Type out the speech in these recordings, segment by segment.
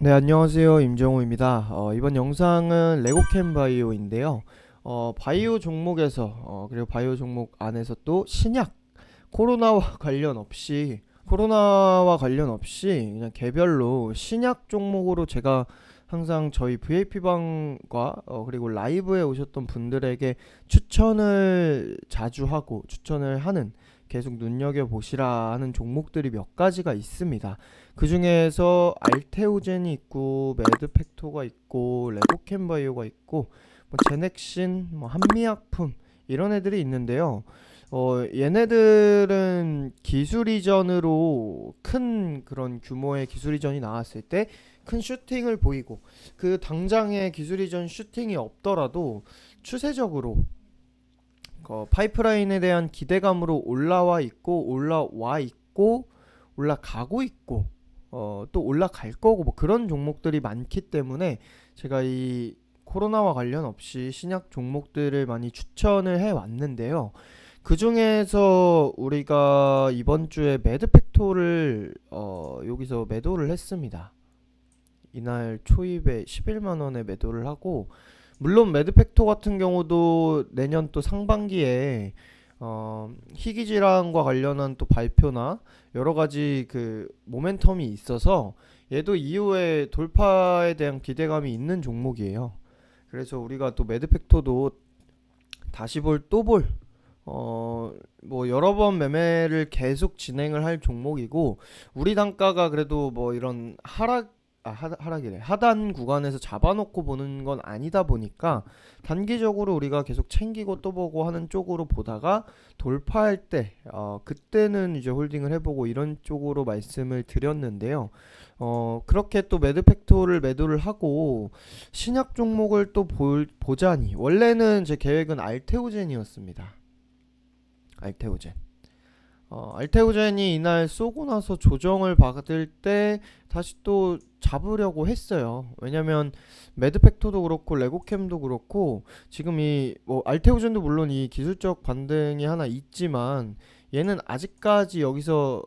네, 안녕하세요. 임정호입니다. 이번 영상은 레고캠 바이오인데요. 바이오 종목에서, 그리고 바이오 종목 안에서 또 신약, 코로나와 관련 없이 그냥 개별로 신약 종목으로 제가 항상 저희 VIP방과 그리고 라이브에 오셨던 분들에게 추천을 자주 하고 추천을 하는, 계속 눈여겨보시라 하는 종목들이 몇 가지가 있습니다. 그 중에서 알테오젠이 있고 매드팩토가 있고 레고캠바이오가 있고 뭐 제넥신, 뭐 한미약품 이런 애들이 있는데요. 얘네들은 기술 이전으로 큰 그런 규모의 기술 이전이 나왔을 때 큰 슈팅을 보이고, 그 당장의 기술 이전 슈팅이 없더라도 추세적으로 파이프라인에 대한 기대감으로 올라와 있고 올라가고 있고 또 올라갈 거고 뭐 그런 종목들이 많기 때문에 제가 이 코로나와 관련 없이 신약 종목들을 많이 추천을 해 왔는데요. 그 중에서 우리가 이번 주에 매드팩토를 여기서 매도를 했습니다. 이날 초입에 11만 원에 매도를 하고, 물론 매드팩토 같은 경우도 내년 또 상반기에 희귀 질환과 관련한 또 발표나 여러 가지 그 모멘텀이 있어서 얘도 이후에 돌파에 대한 기대감이 있는 종목이에요. 그래서 우리가 또 매드팩토도 다시 뭐 여러 번 매매를 계속 진행을 할 종목이고, 우리 단가가 그래도 뭐 이런 하단 구간에서 잡아놓고 보는 건 아니다 보니까 단기적으로 우리가 계속 챙기고 또 보고 하는 쪽으로 보다가 돌파할 때 그때는 이제 홀딩을 해보고 이런 쪽으로 말씀을 드렸는데요. 그렇게 또 매드팩토를 매도를 하고 신약 종목을 또 보자니, 원래는 제 계획은 알테오젠이었습니다. 알테오젠이 이날 쏘고 나서 조정을 받을 때 다시 또 잡으려고 했어요. 왜냐면 매드팩토도 그렇고 레고캠도 그렇고 지금 이 뭐 알테오젠도 물론 이 기술적 반등이 하나 있지만 얘는 아직까지 여기서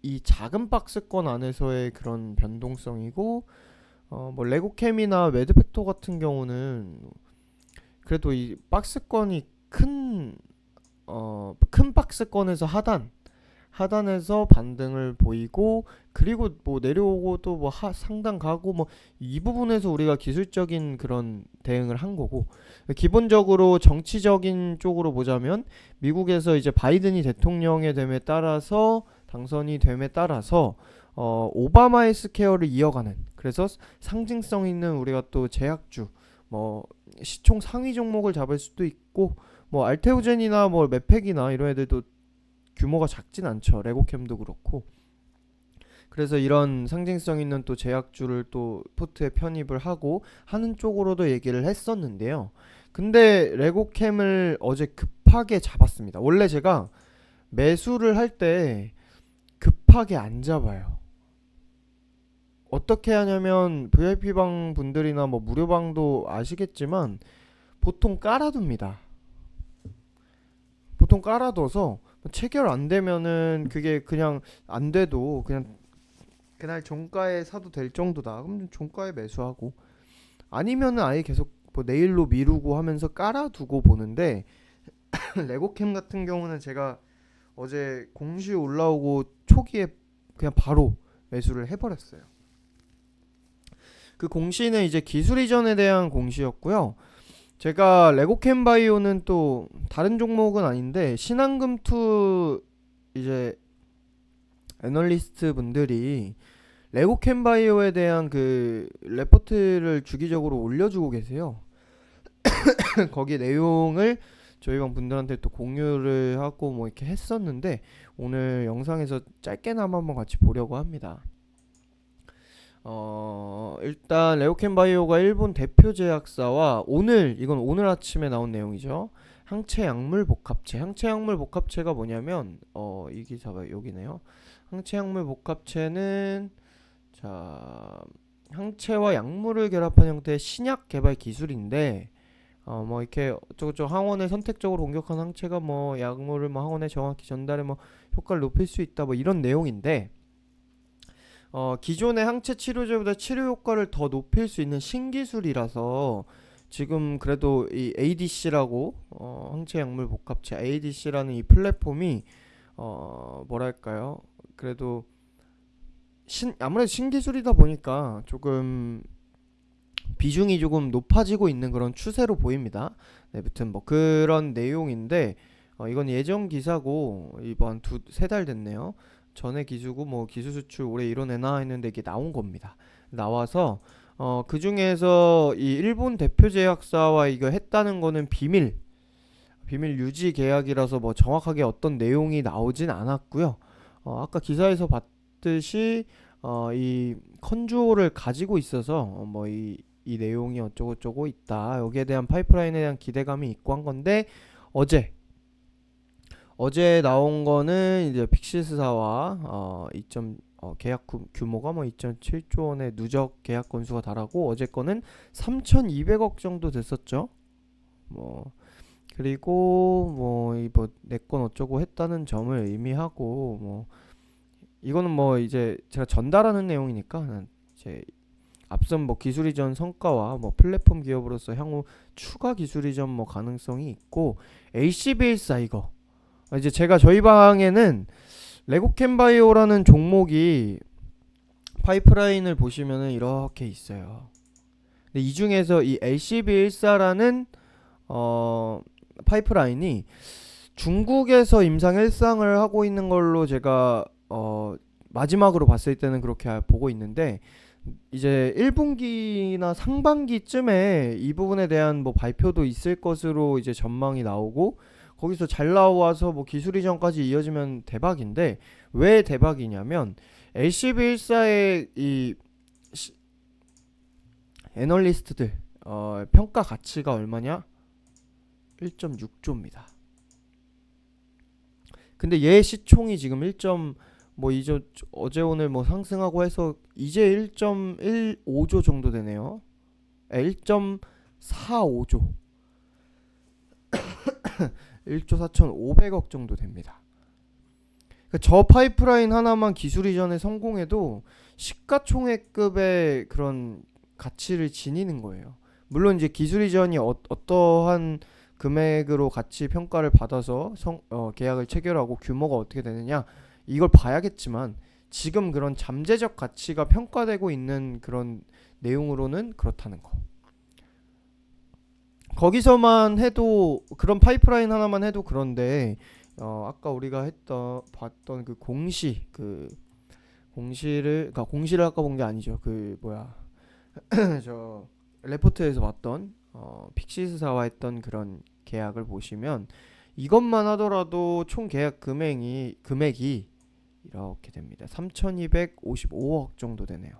이 작은 박스권 안에서의 그런 변동성이고, 뭐 레고캠이나 매드팩토 같은 경우는 그래도 이 박스권이 큰 박스권에서 하단에서 반등을 보이고, 그리고 뭐 내려오고 또 뭐 상단 가고 뭐 이 부분에서 우리가 기술적인 그런 대응을 한 거고, 기본적으로 정치적인 쪽으로 보자면 미국에서 이제 바이든이 대통령이 됨에 따라서 당선이 됨에 따라서 오바마 헬스케어를 이어가는, 그래서 상징성 있는 우리가 또 제약주, 뭐 시총 상위 종목을 잡을 수도 있고, 뭐 알테오젠이나 뭐 메팩이나 이런 애들도 규모가 작진 않죠. 레고캠도 그렇고. 그래서 이런 상징성 있는 또 제약주를 또 포트에 편입을 하고 하는 쪽으로도 얘기를 했었는데요. 근데 레고캠을 어제 급하게 잡았습니다. 원래 제가 매수를 할 때 급하게 안 잡아요. 어떻게 하냐면 VIP방 분들이나 뭐 무료방도 아시겠지만 보통 깔아둡니다. 보통 깔아둬서 체결 안 되면은 그게 그냥 안 돼도 그냥 그날 종가에 사도 될 정도다. 그럼 종가에 매수하고, 아니면은 아예 계속 뭐 내일로 미루고 하면서 깔아두고 보는데 레고캠 같은 경우는 제가 어제 공시 올라오고 초기에 그냥 바로 매수를 해버렸어요. 그 공시는 이제 기술 이전에 대한 공시였고요. 제가 레고캠 바이오는 또 다른 종목은 아닌데 신한금투 이제 애널리스트 분들이 레고캠 바이오에 대한 그 레포트를 주기적으로 올려주고 계세요. 거기 내용을 저희 방 분들한테 또 공유를 하고 뭐 이렇게 했었는데, 오늘 영상에서 짧게나마 한번 같이 보려고 합니다. 일단 레고캠 바이오가 일본 대표 제약사와 이건 오늘 아침에 나온 내용이죠. 항체 약물 복합체가 뭐냐면 이 기사가 여기네요. 항체 약물 복합체는 자, 항체와 약물을 결합한 형태의 신약 개발 기술인데, 뭐 이렇게 어쩌고저쩌고 항원을 선택적으로 공격한 항체가 뭐 약물을 뭐 항원에 정확히 전달해 뭐 효과를 높일 수 있다 뭐 이런 내용인데, 기존의 항체 치료제보다 치료 효과를 더 높일 수 있는 신기술이라서 지금 그래도 이 ADC라고 항체 약물 복합체 ADC라는 이 플랫폼이 뭐랄까요? 그래도 아무래도 신기술이다 보니까 조금 비중이 조금 높아지고 있는 그런 추세로 보입니다. 네, 아무튼 뭐 그런 내용인데 이건 예전 기사고 이번 세 달 됐네요. 전에 기수고 뭐 기술 수출 올해 이뤄내나 했는데 이게 나온 겁니다. 나와서 그 중에서 이 일본 대표 제약사와 이거 했다는 거는 비밀 유지 계약이라서 뭐 정확하게 어떤 내용이 나오진 않았고요. 아까 기사에서 봤듯이 이 컨주어를 가지고 있어서 이 내용이 어쩌고저쩌고 있다. 여기에 대한 파이프라인에 대한 기대감이 있고 한 건데 어제 나온 거는 이제 픽시스사와 계약 규모가 뭐 2.7조 원의 누적 계약 건수가 달하고 어제 거는 3,200억 정도 됐었죠. 그리고 내 건 어쩌고 했다는 점을 의미하고 이거는 이제 제가 전달하는 내용이니까 이제 앞선 기술 이전 성과와 플랫폼 기업으로서 향후 추가 기술 이전 가능성이 있고 ACB14 이거 이제 제가 저희 방에는 레고캠바이오라는 종목이 파이프라인을 보시면은 이렇게 있어요. 근데 이 중에서 이 LCB14라는 파이프라인이 중국에서 임상 1상을 하고 있는 걸로 제가 마지막으로 봤을 때는 그렇게 보고 있는데 이제 1분기나 상반기쯤에 이 부분에 대한 발표도 있을 것으로 이제 전망이 나오고 거기서 잘 나와서 기술 이전까지 이어지면 대박인데 왜 대박이냐면 LCB14의 이 애널리스트들 평가 가치가 얼마냐? 1.6조입니다. 근데 얘 시총이 지금 이제 어제 오늘 상승하고 해서 이제 1.15조 정도 되네요. 1.45조 1조 4,500억 정도 됩니다. 그러니까 저 파이프라인 하나만 기술 이전에 성공해도 시가총액급의 그런 가치를 지니는 거예요. 물론 이제 기술 이전이 어떠한 금액으로 가치 평가를 받아서 계약을 체결하고 규모가 어떻게 되느냐 이걸 봐야겠지만 지금 그런 잠재적 가치가 평가되고 있는 그런 내용으로는 그렇다는 거. 거기서만 해도 그런 파이프라인 하나만 해도 그런데 아까 우리가 봤던 그 공시를 아까 본 게 아니죠. 저 레포트에서 봤던 픽시스사와 했던 그런 계약을 보시면 이것만 하더라도 총 계약 금액이 이렇게 됩니다. 3,255억 정도 되네요.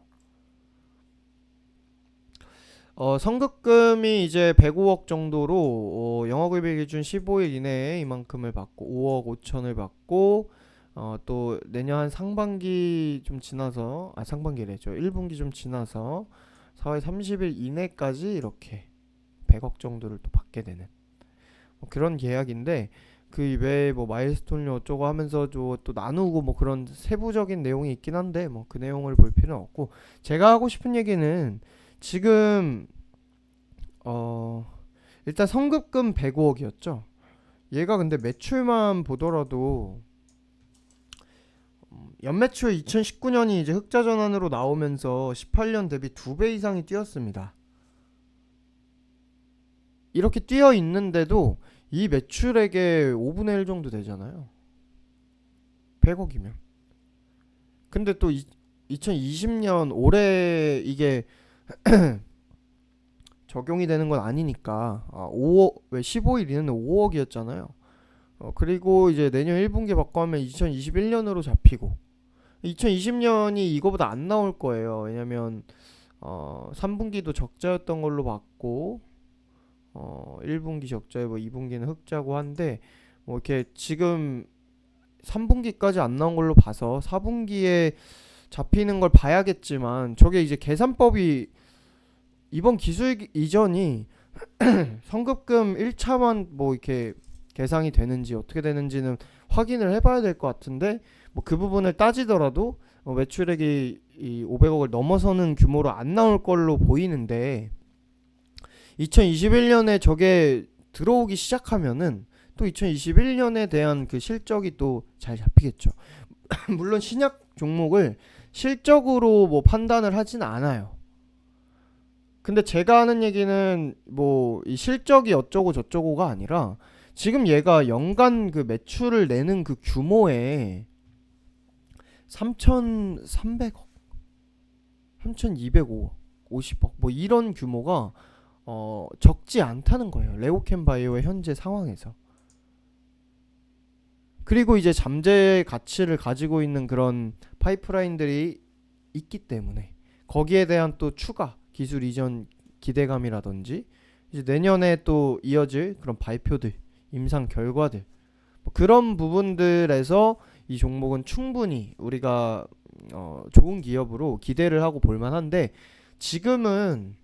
선급금이 이제 105억 정도로 영업일비 기준 15일 이내에 이만큼을 받고 5억 5천을 받고 또 내년 한 상반기 좀 지나서 상반기래죠. 1분기 좀 지나서 4월 30일 이내까지 이렇게 100억 정도를 또 받게 되는 그런 계약인데 그 외에 마일스톤료 어쩌고 하면서 또 나누고 그런 세부적인 내용이 있긴 한데 그 내용을 볼 필요는 없고 제가 하고 싶은 얘기는 지금 일단 선급금 105억이었죠. 얘가 근데 매출만 보더라도 연매출 2019년이 이제 흑자 전환으로 나오면서 18년 대비 2배 이상이 뛰었습니다. 이렇게 뛰어 있는데도 이 매출액의 5분의 1 정도 되잖아요. 100억이면. 근데 또 2020년 올해 이게 적용이 되는 건 아니니까 5억 왜 15일 이내는 5억이었잖아요. 그리고 이제 내년 1분기 받고 하면 2021년으로 잡히고 2020년이 이거보다 안 나올 거예요. 왜냐면 3분기도 적자였던 걸로 봤고 1분기 적자에 2분기는 흑자고 한데 이렇게 지금 3분기까지 안 나온 걸로 봐서 4분기에 잡히는 걸 봐야겠지만 저게 이제 계산법이 이번 기술 이전이 선급금 1차만 이렇게 계상이 되는지 어떻게 되는지는 확인을 해봐야 될 것 같은데 그 부분을 따지더라도 매출액이 이 500억을 넘어서는 규모로 안 나올 걸로 보이는데 2021년에 저게 들어오기 시작하면은 또 2021년에 대한 그 실적이 또 잘 잡히겠죠. 물론 신약 종목을 실적으로 뭐 판단을 하진 않아요. 근데 제가 하는 얘기는 뭐 이 실적이 어쩌고 저쩌고가 아니라 지금 얘가 연간 그 매출을 내는 그 규모에 3,300억, 3,250억, 50억 뭐 이런 규모가 적지 않다는 거예요. 레오캠 바이오의 현재 상황에서. 그리고 이제 잠재 가치를 가지고 있는 그런 파이프라인들이 있기 때문에 거기에 대한 또 추가 기술 이전 기대감이라든지 이제 내년에 또 이어질 그런 발표들, 임상 결과들 뭐 그런 부분들에서 이 종목은 충분히 우리가 좋은 기업으로 기대를 하고 볼만한데 지금은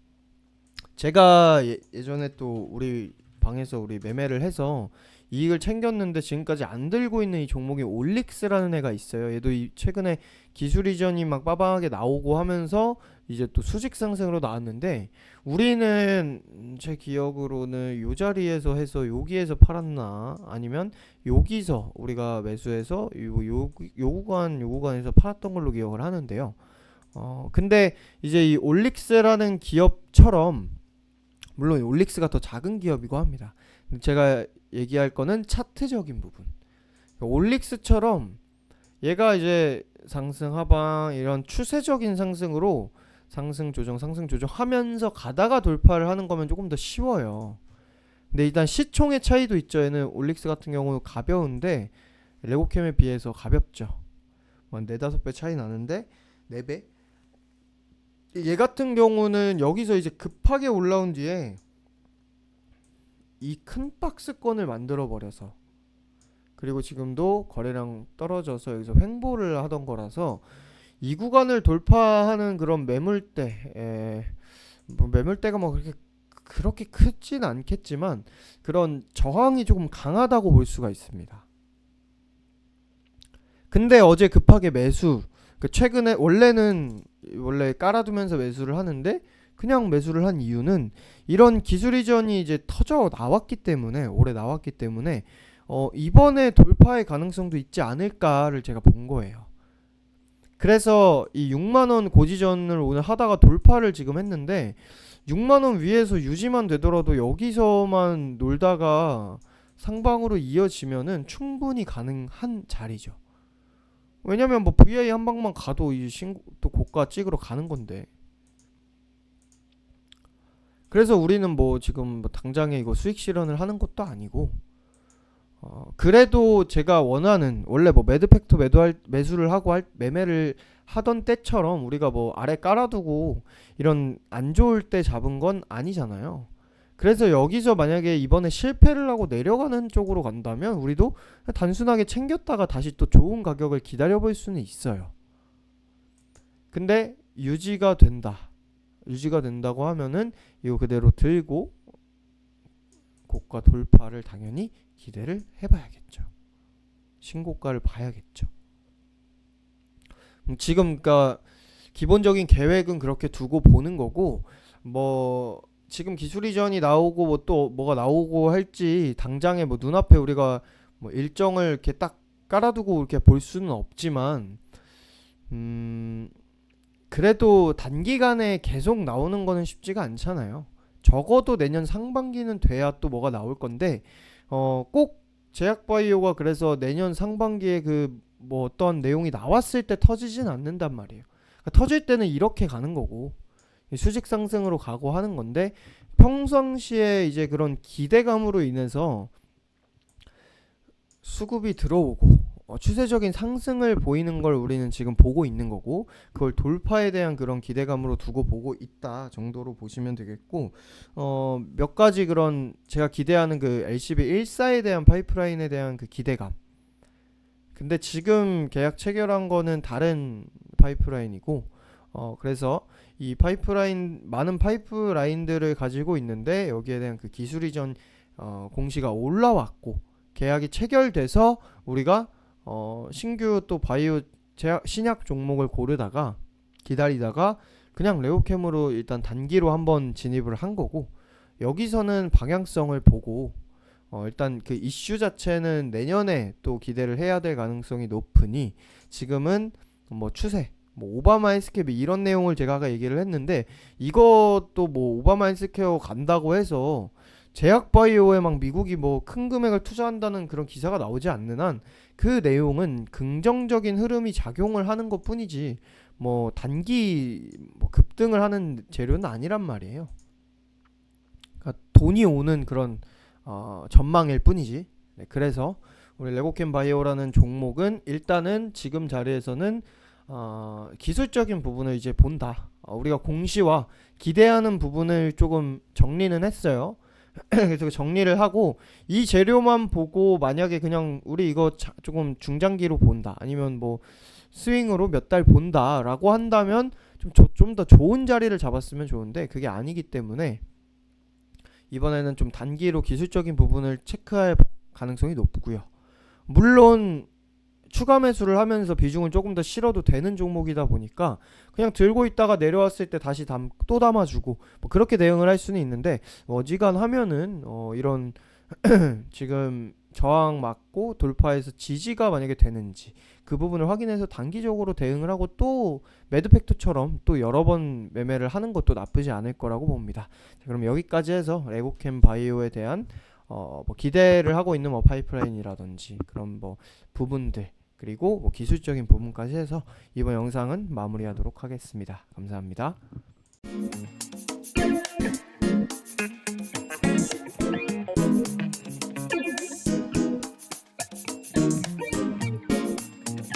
제가 예전에 또 우리 방에서 우리 매매를 해서 이익을 챙겼는데 지금까지 안 들고 있는 이 종목이 올릭스라는 애가 있어요. 얘도 최근에 기술 이전이 막 빠방하게 나오고 하면서 이제 또 수직 상승으로 나왔는데 우리는 제 기억으로는 요 자리에서 해서 여기에서 팔았나 아니면 여기서 우리가 매수해서 요 구간에서 팔았던 걸로 기억을 하는데요. 근데 이제 이 올릭스라는 기업처럼 물론 올릭스가 더 작은 기업이고 합니다. 제가 얘기할 거는 차트적인 부분. 올릭스처럼 얘가 이제 상승 하방 이런 추세적인 상승으로 상승 조정 하면서 가다가 돌파를 하는 거면 조금 더 쉬워요. 근데 일단 시총의 차이도 있죠. 얘는 올릭스 같은 경우는 가벼운데 레고캠에 비해서 가볍죠. 한 4-5배 차이 나는데 4배? 얘 같은 경우는 여기서 이제 급하게 올라온 뒤에 이 큰 박스권을 만들어 버려서 그리고 지금도 거래량 떨어져서 여기서 횡보를 하던 거라서 이 구간을 돌파하는 그런 매물대 뭐 매물대가 뭐 그렇게 크진 않겠지만 그런 저항이 조금 강하다고 볼 수가 있습니다. 근데 어제 급하게 매수 최근에 원래 깔아두면서 매수를 하는데 그냥 매수를 한 이유는 이런 기술 이전이 이제 터져 나왔기 때문에 올해 나왔기 때문에 이번에 돌파의 가능성도 있지 않을까를 제가 본 거예요. 그래서 이 6만원 고지전을 오늘 하다가 돌파를 지금 했는데 6만원 위에서 유지만 되더라도 여기서만 놀다가 상방으로 이어지면은 충분히 가능한 자리죠. 왜냐면 뭐 VI 한 방만 가도 이 또 고가 찍으러 가는 건데. 그래서 우리는 뭐 지금 뭐 당장에 이거 수익 실현을 하는 것도 아니고 그래도 제가 원하는 원래 뭐 매드팩토 매수를 하고 매매를 하던 때처럼 우리가 뭐 아래 깔아두고 이런 안 좋을 때 잡은 건 아니잖아요. 그래서 여기서 만약에 이번에 실패를 하고 내려가는 쪽으로 간다면 우리도 단순하게 챙겼다가 다시 또 좋은 가격을 기다려볼 수는 있어요. 근데 유지가 된다고 하면은 이거 그대로 들고 고가 돌파를 당연히 기대를 해봐야겠죠. 신고가를 봐야겠죠. 지금 그러니까 기본적인 계획은 그렇게 두고 보는 거고 뭐 지금 기술 이전이 나오고 뭐 또 뭐가 나오고 할지 당장에 뭐 눈앞에 우리가 뭐 일정을 이렇게 딱 깔아두고 이렇게 볼 수는 없지만 그래도 단기간에 계속 나오는 거는 쉽지가 않잖아요. 적어도 내년 상반기는 돼야 또 뭐가 나올 건데 꼭 제약바이오가 그래서 내년 상반기에 그 뭐 어떤 내용이 나왔을 때 터지진 않는단 말이에요. 그러니까 터질 때는 이렇게 가는 거고 수직 상승으로 가고 하는 건데 평상시에 이제 그런 기대감으로 인해서 수급이 들어오고 추세적인 상승을 보이는 걸 우리는 지금 보고 있는 거고 그걸 돌파에 대한 그런 기대감으로 두고 보고 있다 정도로 보시면 되겠고 몇 가지 그런 제가 기대하는 그 LCB14에 대한 파이프라인에 대한 그 기대감 근데 지금 계약 체결한 거는 다른 파이프라인이고 그래서 이 파이프라인 많은 파이프라인들을 가지고 있는데 여기에 대한 그 기술 이전 공시가 올라왔고 계약이 체결돼서 우리가 신규 또 바이오 신약 종목을 고르다가 기다리다가 그냥 레고캠으로 일단 단기로 한번 진입을 한 거고, 여기서는 방향성을 보고 일단 그 이슈 자체는 내년에 또 기대를 해야 될 가능성이 높으니 지금은 뭐 추세, 뭐 오바마 헬스케어 이런 내용을 제가 아까 얘기를 했는데, 이것도 뭐 오바마 헬스케어 간다고 해서 제약바이오에 막 미국이 뭐 큰 금액을 투자한다는 그런 기사가 나오지 않는 한 그 내용은 긍정적인 흐름이 작용을 하는 것 뿐이지 뭐 단기 뭐 급등을 하는 재료는 아니란 말이에요. 그러니까 돈이 오는 그런 전망일 뿐이지. 네, 그래서 우리 레고캠 바이오라는 종목은 일단은 지금 자리에서는 기술적인 부분을 이제 본다. 우리가 공시와 기대하는 부분을 조금 정리는 했어요. 그래서 정리를 하고 이 재료만 보고 만약에 그냥 우리 이거 조금 중장기로 본다, 아니면 뭐 스윙으로 몇 달 본다 라고 한다면 좀 더 좋은 자리를 잡았으면 좋은데 그게 아니기 때문에 이번에는 좀 단기로 기술적인 부분을 체크할 가능성이 높고요. 물론 추가 매수를 하면서 비중을 조금 더 실어도 되는 종목이다 보니까 그냥 들고 있다가 내려왔을 때 다시 또 담아주고 뭐 그렇게 대응을 할 수는 있는데, 어지간하면은 이런 지금 저항 맞고 돌파해서 지지가 만약에 되는지 그 부분을 확인해서 단기적으로 대응을 하고 또 매드팩토처럼 또 여러 번 매매를 하는 것도 나쁘지 않을 거라고 봅니다. 자, 그럼 여기까지 해서 레고캠 바이오에 대한 뭐 기대를 하고 있는 뭐 파이프라인이라든지 그런 뭐 부분들, 그리고 뭐 기술적인 부분까지 해서 이번 영상은 마무리하도록 하겠습니다. 감사합니다.